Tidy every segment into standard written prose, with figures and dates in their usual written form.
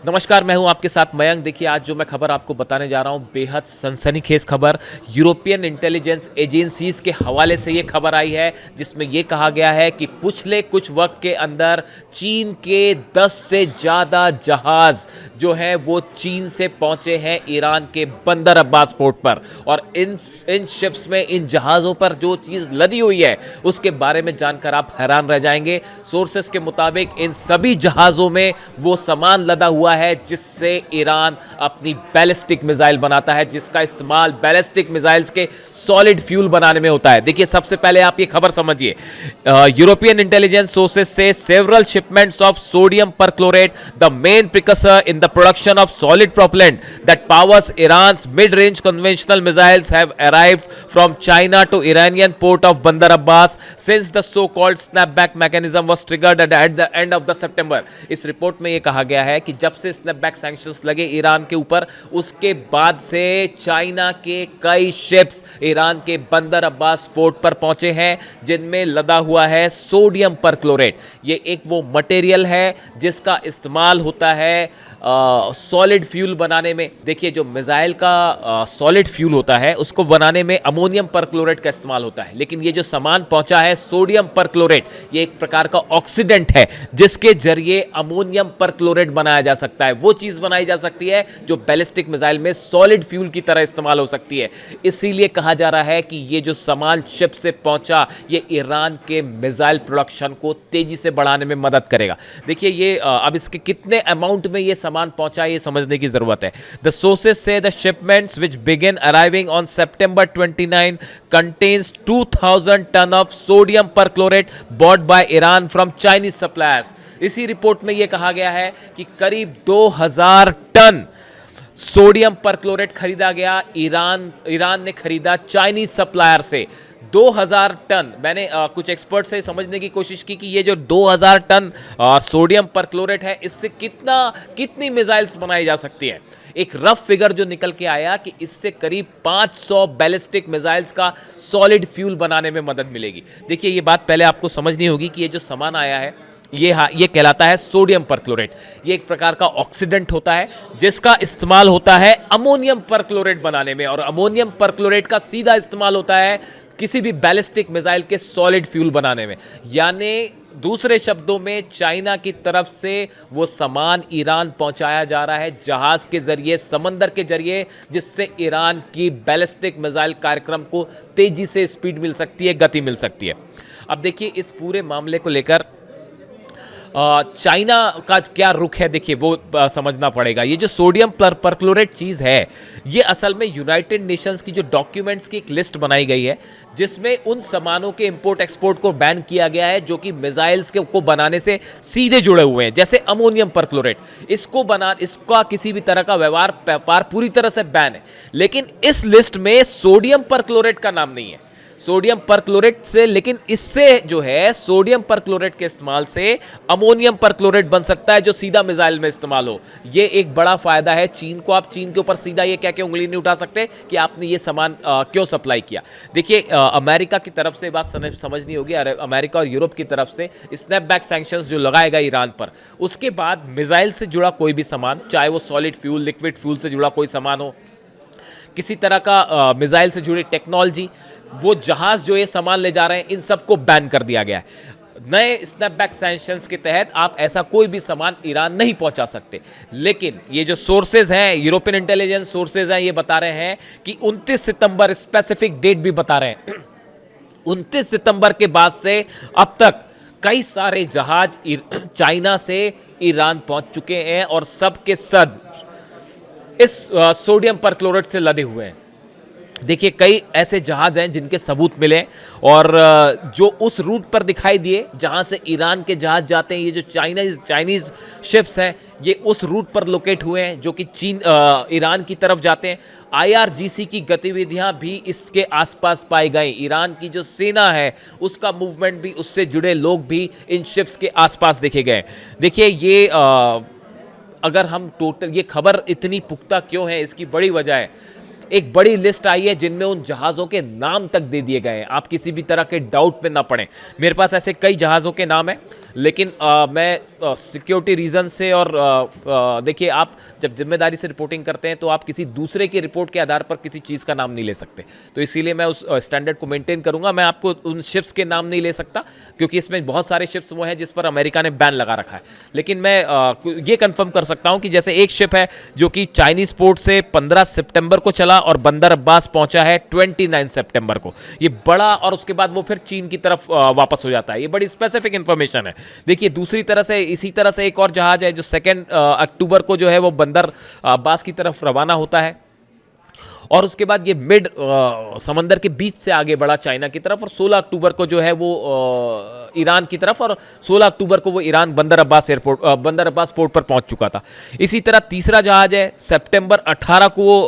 नमस्कार, मैं हूं आपके साथ मयंक। देखिए, आज जो मैं खबर आपको बताने जा रहा हूं, बेहद सनसनीखेज खबर यूरोपियन इंटेलिजेंस एजेंसीज के हवाले से ये खबर आई है, जिसमें ये कहा गया है कि पिछले कुछ वक्त के अंदर चीन के 10 से ज़्यादा जहाज़ जो हैं वो चीन से पहुंचे हैं ईरान के बंदर अब्बास पोर्ट पर। और इन शिप्स में, इन जहाज़ों पर जो चीज़ लदी हुई है उसके बारे में जानकर आप हैरान रह जाएंगे। सोर्सेस के मुताबिक इन सभी जहाज़ों में वो सामान लदा हुआ है जिससे ईरान अपनी बैलिस्टिक मिसाइल बनाता है, जिसका इस्तेमाल बैलिस्टिक मिसाइल्स के सॉलिड फ्यूल बनाने में होता है। देखिए, सबसे पहले आप ये खबर समझिए। यूरोपियन इंटेलिजेंस सोर्सेस से several shipments of sodium perchlorate, the main precursor in the production of solid propellant that powers Iran's mid range conventional missiles have arrived from China to Iranian port of Bandar Abbas since the so called snapback mechanism was triggered at the end of the September. इस report में यह कहा गया है कि जब से snapback sanctions लगे ईरान के ऊपर, उसके बाद से चाइना के कई शिप्स ईरान के बंदर अब्बास पोर्ट पर पहुंचे हैं जिनमें लदा हुआ है सोडियम परक्लोरेट। ये एक वो मटेरियल है जिसका इस्तेमाल होता है सॉलिड फ्यूल बनाने में। देखिए, जो मिसाइल का सॉलिड फ्यूल होता है उसको बनाने में अमोनियम परक्लोरेट का इस्तेमाल होता है, लेकिन ये जो सामान पहुंचा है सोडियम परक्लोरेट, ये एक प्रकार का ऑक्सीडेंट है जिसके जरिए अमोनियम परक्लोरेट बनाया जा सकता है। वो चीज बनाई जा सकती है जो बैलिस्टिक मिसाइल में सॉलिड फ्यूल की तरह इस्तेमाल हो सकती है। इसीलिए कहा जा रहा है कि ये जो सामान शिप से पहुंचा, ये ईरान के मिसाइल प्रोडक्शन को तेजी से बढ़ाने में मदद करेगा। देखिए, ये अब इसके कितने अमाउंट में ये सामान पहुंचा, ये समझने की जरूरत है। द सोर्सेस से the shipments which begin arriving on September 29 contains 2000 ton of sodium perchlorate bought by Iran from Chinese suppliers. इसी रिपोर्ट में यह कहा गया है कि करीब 2000 टन सोडियम परक्लोरेट खरीदा गया, ईरान ने खरीदा चाइनीज सप्लायर से 2000 टन। मैंने कुछ एक्सपर्ट से समझने की कोशिश की कि ये जो 2000 टन सोडियम परक्लोरेट है, इससे कितनी मिसाइल्स बनाई जा सकती है। एक रफ फिगर जो निकल के आया कि इससे करीब 500 बैलिस्टिक मिसाइल्स का सॉलिड फ्यूल बनाने में मदद मिलेगी। देखिए, ये बात पहले आपको समझनी होगी कि ये जो सामान आया है ये कहलाता है सोडियम परक्लोरेट। ये एक प्रकार का ऑक्सीडेंट होता है जिसका इस्तेमाल होता है अमोनियम परक्लोरेट बनाने में, और अमोनियम परक्लोरेट का सीधा इस्तेमाल होता है किसी भी बैलिस्टिक मिसाइल के सॉलिड फ्यूल बनाने में। यानी दूसरे शब्दों में, चाइना की तरफ से वो सामान ईरान पहुंचाया जा रहा है जहाज के जरिए, समंदर के जरिए, जिससे ईरान की बैलिस्टिक मिसाइल कार्यक्रम को तेजी से स्पीड मिल सकती है, गति मिल सकती है। अब देखिए, इस पूरे मामले को लेकर चाइना का क्या रुख है, देखिए वो समझना पड़ेगा। ये जो सोडियम परक्लोरेट चीज़ है, ये असल में यूनाइटेड नेशंस की जो डॉक्यूमेंट्स की एक लिस्ट बनाई गई है जिसमें उन सामानों के इंपोर्ट एक्सपोर्ट को बैन किया गया है जो कि मिसाइल्स को बनाने से सीधे जुड़े हुए हैं, जैसे अमोनियम परक्लोरेट। इसका किसी भी तरह का व्यापार पूरी तरह से बैन है, लेकिन इस लिस्ट में सोडियम परक्लोरेट का नाम नहीं है। सोडियम परक्लोरेट से, लेकिन इससे जो है सोडियम परक्लोरेट के इस्तेमाल से अमोनियम परक्लोरेट बन सकता है जो सीधा मिसाइल में इस्तेमाल हो। ये एक बड़ा फायदा है चीन को। आप चीन के ऊपर सीधा ये कह के उंगली नहीं उठा सकते कि आपने ये सामान क्यों सप्लाई किया। देखिए, अमेरिका की तरफ से बात समझनी होगी, अमेरिका और यूरोप की तरफ से स्नैपबैक सैंक्शंस जो लगाएगा ईरान पर, उसके बाद मिसाइल से जुड़ा कोई भी सामान, चाहे वो सॉलिड फ्यूल, लिक्विड फ्यूल से जुड़ा कोई सामान हो, किसी तरह का मिसाइल से जुड़ी टेक्नोलॉजी, वो जहाज जो ये सामान ले जा रहे हैं, इन सबको बैन कर दिया गया है। नए स्नैपबैक सैंक्शंस के तहत आप ऐसा कोई भी सामान ईरान नहीं पहुंचा सकते। लेकिन ये जो सोर्सेज हैं, यूरोपियन इंटेलिजेंस सोर्सेज हैं, ये बता रहे हैं कि 29 सितंबर, स्पेसिफिक डेट भी बता रहे हैं, 29 सितंबर के बाद से अब तक कई सारे जहाज चाइना से ईरान पहुंच चुके हैं और सब के सब इस सोडियम परक्लोरेट से लदे हुए हैं। देखिए, कई ऐसे जहाज हैं जिनके सबूत मिले और जो उस रूट पर दिखाई दिए जहां से ईरान के जहाज जाते हैं, ये जो चाइनीज शिप्स हैं, ये उस रूट पर लोकेट हुए हैं जो कि ईरान की तरफ जाते हैं। IRGC की गतिविधियां भी इसके आसपास पाई गई। ईरान की जो सेना है उसका मूवमेंट भी, उससे जुड़े लोग भी इन शिप्स के आसपास देखे गए। देखिए, ये अगर हम टोटल, ये खबर इतनी पुख्ता क्यों है, इसकी बड़ी वजह है एक बड़ी लिस्ट आई है जिनमें उन जहाज़ों के नाम तक दे दिए गए हैं। आप किसी भी तरह के डाउट में ना पड़ें। मेरे पास ऐसे कई जहाज़ों के नाम हैं, लेकिन मैं सिक्योरिटी रीज़न से और देखिए, आप जब जिम्मेदारी से रिपोर्टिंग करते हैं तो आप किसी दूसरे की रिपोर्ट के आधार पर किसी चीज़ का नाम नहीं ले सकते। तो इसीलिए मैं उस स्टैंडर्ड को मेंटेन करूंगा। मैं आपको उन शिप्स के नाम नहीं ले सकता, क्योंकि इसमें बहुत सारे शिप्स वो हैं जिस पर अमेरिका ने बैन लगा रखा है। लेकिन मैं ये कंफर्म कर सकता हूं कि जैसे एक शिप है जो कि चाइनीज पोर्ट से 15 सितंबर को चला और बंदर अब्बास पहुंचा है 29 सितंबर को। ये बड़ा, और उसके बाद वो फिर चीन की तरफ वापस हो जाता है। ये बड़ी स्पेसिफिक इंफॉर्मेशन है। देखिए, दूसरी तरह से इसी तरह से एक और जहाज है जो 2 अक्टूबर को जो है वो बंदर अब्बास की तरफ रवाना होता है, और उसके बाद ये मिड समंदर के बीच से आगे बढ़ा चाइना की तरफ, और 16 अक्टूबर को जो है वो ईरान की तरफ, और 16 अक्टूबर को वो ईरान बंदर अब्बास पोर्ट पर पहुंच चुका था। इसी तरह तीसरा जहाज है, सितंबर 18 को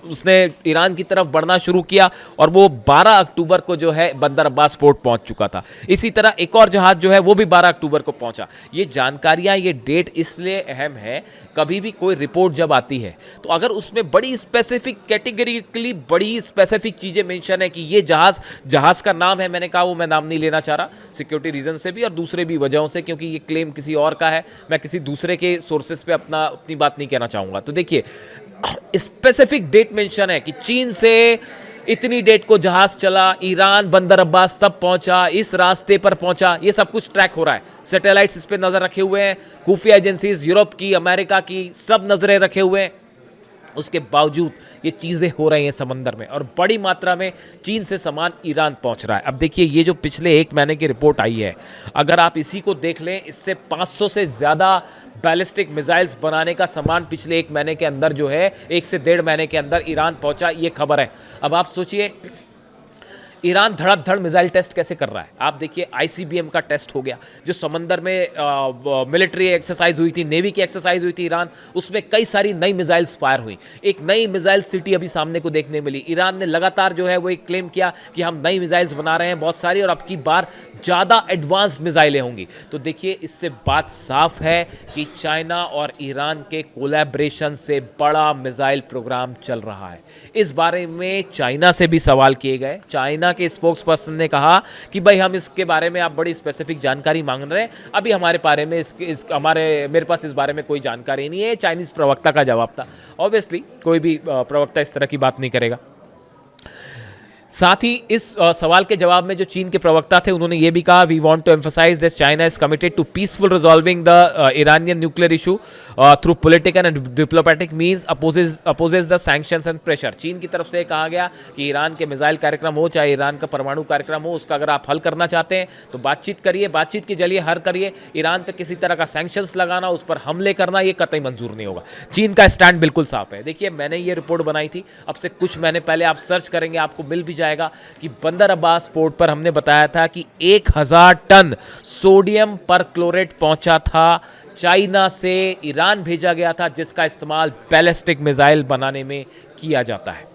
उसने ईरान की तरफ बढ़ना शुरू किया और वो 12 अक्टूबर को जो है बंदर अब्बास पोर्ट पहुंच चुका था। इसी तरह एक और जहाज जो है वो भी 12 अक्टूबर को पहुंचा। ये जानकारियां, ये डेट इसलिए अहम है, कभी भी कोई रिपोर्ट जब आती है तो अगर उसमें बड़ी स्पेसिफिक कैटेगरिकली बड़ी स्पेसिफिक चीजें मेंशन है कि ये जहाज का नाम है, मैंने कहा वो मैं नाम नहीं लेना चाह रहा, सिक्योरिटी रीजन से भी और दूसरे भी वजहों से, क्योंकि ये क्लेम किसी और का है, मैं किसी दूसरे के सोर्सेस पे अपनी बात नहीं कहना चाहूंगा। तो देखिए, स्पेसिफिक डेट मेंशन है कि चीन से इतनी डेट को जहाज चला, ईरान बंदर अब्बास तब पहुंचा, इस रास्ते पर पहुंचा, ये सब कुछ ट्रैक हो रहा है। सैटेलाइट्स इस पे नजर रखे हुए हैं, खुफिया एजेंसीज यूरोप की, अमेरिका की, सब नजरें रखे हुए हैं। उसके बावजूद ये चीज़ें हो रही हैं समंदर में, और बड़ी मात्रा में चीन से सामान ईरान पहुंच रहा है। अब देखिए, ये जो पिछले 1 महीने की रिपोर्ट आई है, अगर आप इसी को देख लें, इससे 500 से ज़्यादा बैलिस्टिक मिसाइल्स बनाने का सामान पिछले 1 महीने के अंदर जो है 1 से 1.5 महीने के अंदर ईरान पहुंचा, ये खबर है। अब आप सोचिए, ईरान धड़ाधड़ मिसाइल टेस्ट कैसे कर रहा है। आप देखिए, आईसीबीएम का टेस्ट हो गया, जो समंदर में मिलिट्री एक्सरसाइज हुई थी, नेवी की एक्सरसाइज हुई थी ईरान, उसमें कई सारी नई मिसाइल्स फायर हुई। एक नई मिसाइल सिटी अभी सामने को देखने मिली। ईरान ने लगातार जो है वो एक क्लेम किया कि हम नई मिसाइल्स बना रहे हैं बहुत सारी, और अब की बार ज़्यादा एडवांस्ड मिसाइलें होंगी। तो देखिए, इससे बात साफ है कि चाइना और ईरान के कोलैबोरेशन से बड़ा मिसाइल प्रोग्राम चल रहा है। इस बारे में चाइना से भी सवाल किए गए। चाइना के स्पोक्स पर्सन ने कहा कि भाई, हम इसके बारे में आप बड़ी स्पेसिफिक जानकारी मांग रहे हैं, अभी हमारे बारे में मेरे पास इस बारे में कोई जानकारी नहीं है। चाइनीज प्रवक्ता का जवाब था। ऑब्वियसली कोई भी प्रवक्ता इस तरह की बात नहीं करेगा। साथ ही इस सवाल के जवाब में जो चीन के प्रवक्ता थे, उन्होंने ये भी कहा, we want to emphasise that China is committed to peaceful resolving the Iranian nuclear issue through political and diplomatic means, opposes the sanctions and pressure. चीन की तरफ से कहा गया कि ईरान के मिसाइल कार्यक्रम हो, चाहे ईरान का परमाणु कार्यक्रम हो, उसका अगर आप हल करना चाहते हैं तो बातचीत करिए, बातचीत के जरिए हल करिए। ईरान पर किसी तरह का सैंक्शंस लगाना, उस पर हमले करना, ये कतई मंजूर नहीं होगा। चीन का स्टैंड बिल्कुल साफ है। देखिए, मैंने ये रिपोर्ट बनाई थी अब से कुछ महीने पहले, आप सर्च करेंगे आपको मिल भी जाएगा कि बंदर अब्बास पोर्ट पर हमने बताया था कि 1000 टन सोडियम परक्लोरेट पहुंचा था, चाइना से ईरान भेजा गया था, जिसका इस्तेमाल बैलिस्टिक मिसाइल बनाने में किया जाता है।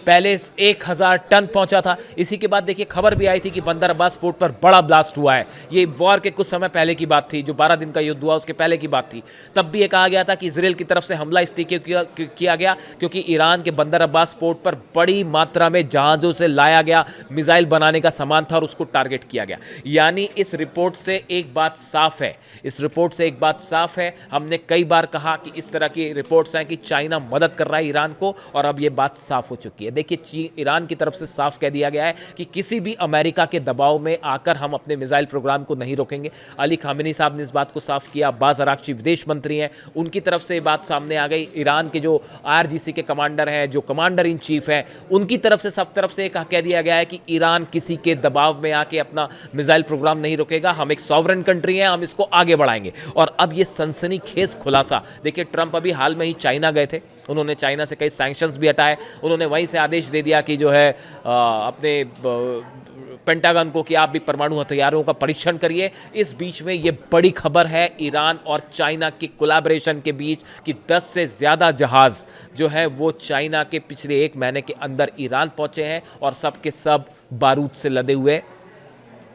पहले 1000 टन पहुंचा था। इसी के बाद देखिए, खबर भी आई थी कि बंदर अब्बास पोर्ट पर बड़ा ब्लास्ट हुआ है। ये वॉर के कुछ समय पहले की बात थी, जो 12 दिन का युद्ध हुआ उसके पहले की बात थी। तब भी ये कहा गया था कि इजराइल की तरफ से हमला इसलिए किया गया क्योंकि ईरान के बंदर अब्बास पोर्ट पर बड़ी मात्रा में जहाज़ों से लाया गया मिसाइल बनाने का सामान था और उसको टारगेट किया गया। यानी इस रिपोर्ट से एक बात साफ है, हमने कई बार कहा कि इस तरह की रिपोर्ट्स हैं कि चाइना मदद कर रहा है ईरान को, और अब ये बात साफ हो चुकी है। देखिए, ईरान की तरफ से साफ कह दिया गया है कि किसी भी अमेरिका के दबाव में आकर हम अपने मिसाइल प्रोग्राम को नहीं रोकेंगे। अली खामेनी साहब ने इस बात को साफ किया। अब्बास अराक्ची विदेश मंत्री हैं, उनकी तरफ से ये बात सामने आ गई। ईरान के जो आईआरजीसी के कमांडर हैं, जो कमांडर इन चीफ हैं, उनकी तरफ से सब तरफ से कह दिया गया है कि ईरान किसी के दबाव में आके अपना मिसाइल प्रोग्राम नहीं रोकेगा। हम एक सॉवरेन कंट्री हैं, हम इसको आगे बढ़ाएंगे। और अब ये सनसनीखेज खुलासा, देखिए, ट्रंप अभी हाल में ही चाइना गए थे, उन्होंने चाइना से कई सैंक्शंस भी हटाए। उन्होंने वहीं से आदेश दे दिया कि जो है अपने पेंटागन को कि आप भी परमाणु हथियारों का परीक्षण करिए। इस बीच में ये बड़ी खबर है ईरान और चाइना की कोलैबोरेशन के बीच कि 10 से ज़्यादा जहाज़ जो है वो चाइना के पिछले 1 महीने के अंदर ईरान पहुंचे हैं, और सब के सब बारूद से लदे हुए।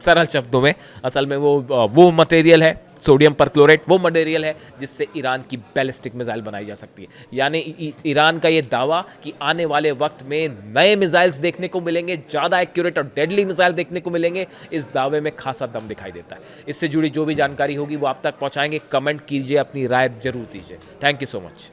सरल शब्दों में, असल में वो मटेरियल है सोडियम परक्लोरेट वो मटेरियल है जिससे ईरान की बैलिस्टिक मिसाइल बनाई जा सकती है। यानी ईरान का ये दावा कि आने वाले वक्त में नए मिसाइल्स देखने को मिलेंगे, ज़्यादा एक्यूरेट और डेडली मिसाइल देखने को मिलेंगे, इस दावे में खासा दम दिखाई देता है। इससे जुड़ी जो भी जानकारी होगी वो आप तक पहुंचाएंगे। कमेंट कीजिए, अपनी राय जरूर दीजिए। Thank you so much.